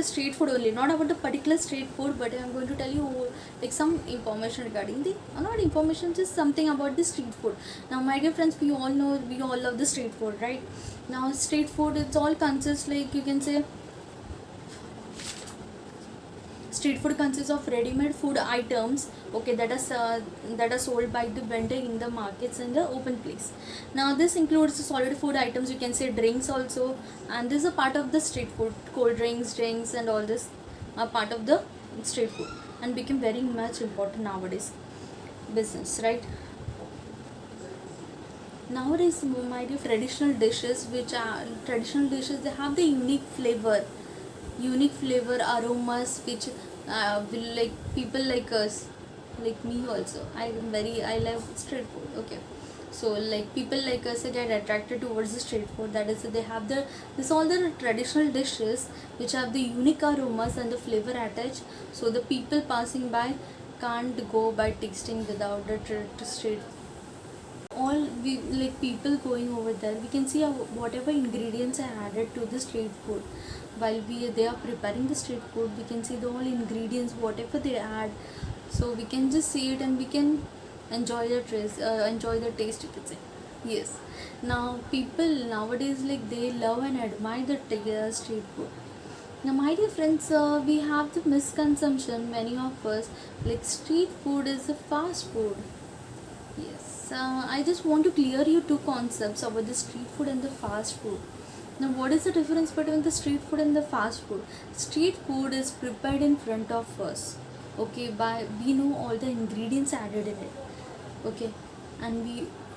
the street food only, not about the particular street food, but I'm going to tell you like some information regarding the not information, just something about the street food. Now my dear friends, we all know, we all love the street food, right? Now street food, it's all consists, like you can say, street food consists of ready-made food items, okay, that are sold by the vendor in the markets in the open place. Now this includes the solid food items, you can say drinks also, and this is a part of the street food. Cold drinks and all this are part of the street food and became very much important nowadays business, right? Nowadays, my dear, traditional dishes, which are traditional dishes, they have the unique flavor aromas, which will like people like us, like me also. I love street food, okay. So like people like us get attracted towards the street food, that is they have the this all the traditional dishes which have the unique aromas and the flavor attached, so the people passing by can't go by tasting without the street. All we like people going over there, we can see how, whatever ingredients are added to the street food. While they are preparing the street food, we can see the all ingredients whatever they add, so we can just see it and we can enjoy the taste, you can say. Yes. Now people nowadays, like they love and admire the street food. Now my dear friends, we have the misconception, many of us, like street food is a fast food. Yes, I just want to clear you two concepts about the street food and the fast food. Now, what is the difference between the street food and the fast food? Street food is prepared in front of us. Okay, by we know all the ingredients added in it. Okay, and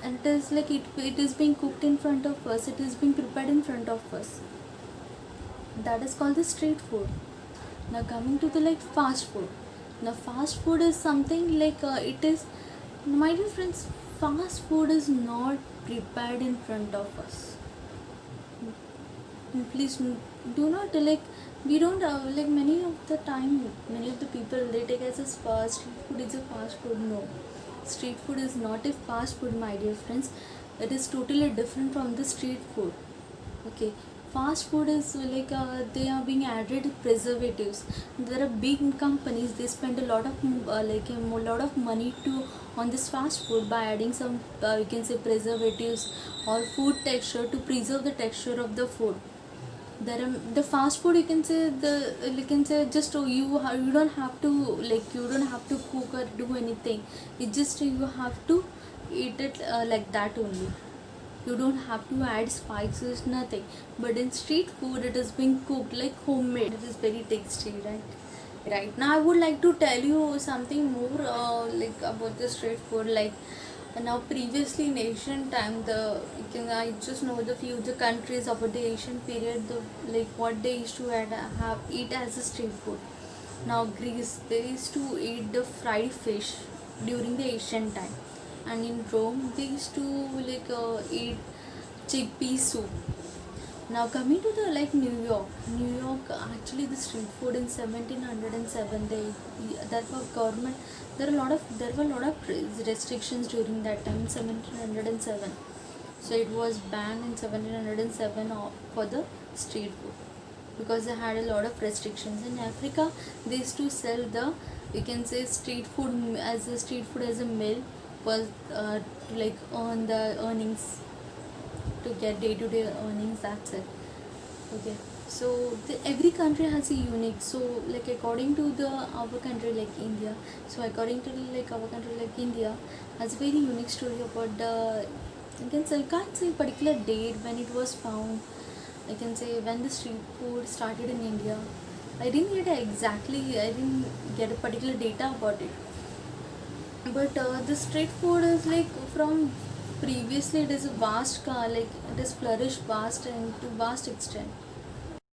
it is like it is being cooked in front of us. It is being prepared in front of us. That is called the street food. Now coming to the like fast food. Now fast food is something like it is, my dear friends, fast food is not prepared in front of us. Please do not like, we don't like many of the time, many of the people they take as a fast street food is a fast food. No, street food is not a fast food, my dear friends. It is totally different from the street food. Okay, fast food is like they are being added preservatives. There are big companies, they spend a lot of like a lot of money to on this fast food by adding some you can say preservatives or food texture to preserve the texture of the food. There are the fast food, you can say you can say just you don't have to like you don't have to cook or do anything. It just you have to eat it like that only. You don't have to add spices, nothing. But in street food, it is being cooked like homemade. It is very tasty, right now I would like to tell you something more like about the street food. Like now previously in ancient time, I just know the few the countries about the ancient period, the like what they used to have eat as a street food. Now Greece, they used to eat the fried fish during the ancient time, and in Rome they used to like eat chickpea soup. Now coming to the like New York actually the street food in 1707, they there were government, there were a lot of restrictions during that time in 1707. So it was banned in 1707 for the street food because they had a lot of restrictions. In Africa, they used to sell the, you can say, street food as a meal was to like earn the earnings, to get day-to-day earnings, that's it. Okay, so every country has a unique, so like according to the our country like India, so according to like our country like India has a very unique story about the, you can't say particular date when it was found. I can say when the street food started in India. I didn't get a particular data about it, but the street food is like from previously it is a like it is flourished vast and to vast extent.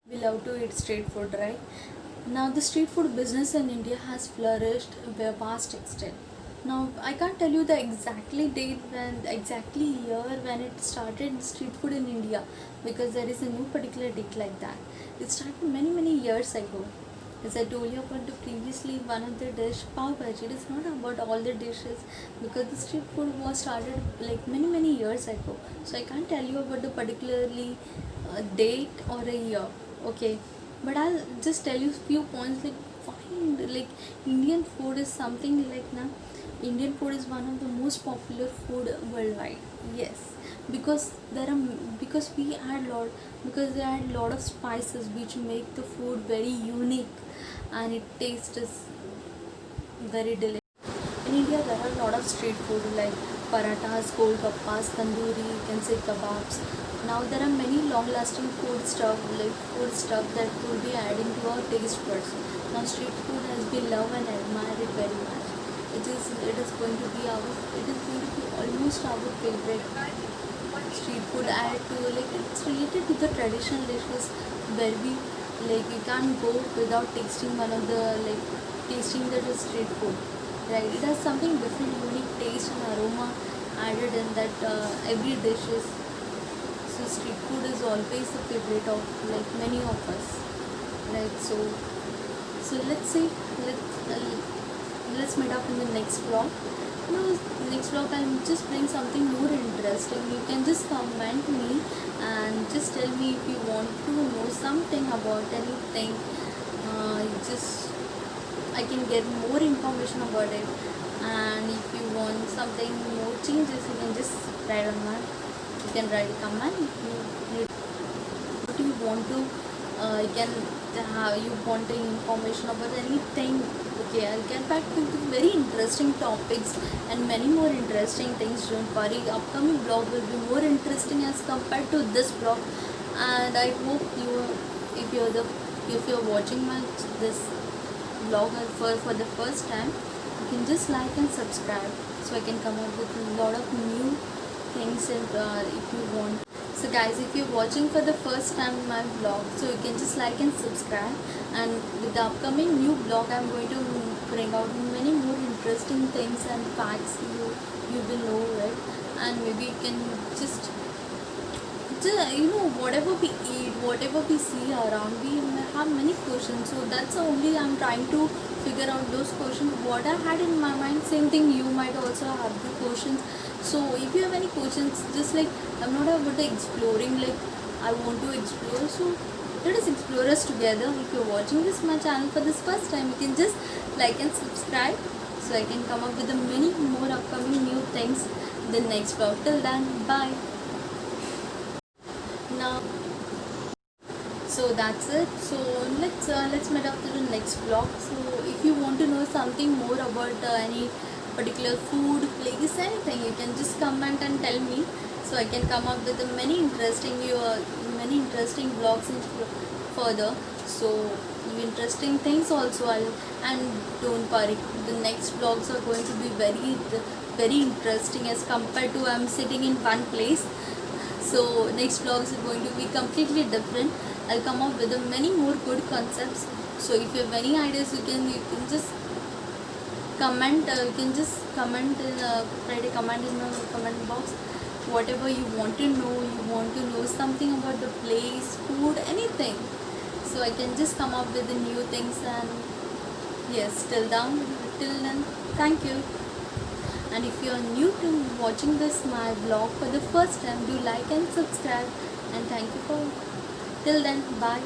We love to eat street food, right? Now the street food business in India has flourished to a vast extent. Now I can't tell you the exactly date when exactly year when it started street food in India, because there is a no particular date like that. It started many years ago. As I told you about the previously one of the dish pav bhaji, it is not about all the dishes because the street food was started like many years ago. So I can't tell you about the particularly date or a year. Okay. but I'll just tell you few points. Like find like Indian food is something like now. Indian food is one of the most popular food worldwide. Yes, because there are because we add lot because they add lot of spices which make the food very unique, and it tastes very delicious. In India, there are a lot of street food like parathas, golgappas, tandoori, you can say kebabs. Now there are many long-lasting food stuff that will be adding to our taste buds. Now street food has been loved and admired very much. It is going to be almost our favorite street food. Add to like it's related to the traditional dishes where we like you can't go without tasting one of the like tasting the street food, right? It has something different, unique taste and aroma added in that every dish is. So street food is always a favorite of like many of us, right? So let's see, let's meet up in the next vlog. No, next vlog I'll just bring something more interesting. You can just comment me and just tell me if you want to know something about anything. Just I can get more information about it. And if you want something more changes, you can just write on that. You can write a comment. What you want to, you can you want information about anything. Okay, I'll get back to very interesting topics and many more interesting things. Don't worry, upcoming vlog will be more interesting as compared to this vlog. And I hope if you're watching this vlog for the first time, you can just like and subscribe so I can come up with a lot of new things. And if you want, so guys, if you're watching for the first time my vlog, so you can just like and subscribe. And with the upcoming new vlog, I'm going to bring out many more interesting things and facts you will know, right? And maybe you can just whatever we eat, whatever we see around, we have many questions. So that's only I'm trying to figure out those questions what I had in my mind. Same thing, you might also have the questions. So if you have any questions, just like I'm not about the exploring, like I want to explore, so let us explore us together. If you're watching this my channel for this first time, you can just like and subscribe so I can come up with the many more upcoming new things in the next vlog. Till then, bye. Now, so that's it. So let's meet up to the next vlog. So if you want to know something more about any particular food, place, anything, you can just comment and tell me so I can come up with many interesting vlogs in further. So interesting things also. And don't worry, the next vlogs are going to be very interesting as compared to I'm sitting in one place. So next vlogs are going to be completely different. I'll come up with many more good concepts. So if you have any ideas, you can just comment. You can just comment write a comment in the comment box. Whatever you want to know something about the place, food, anything. So I can just come up with the new things. And yes, till then, thank you. And if you are new to watching this my vlog for the first time, do like and subscribe. And thank you for till then, bye.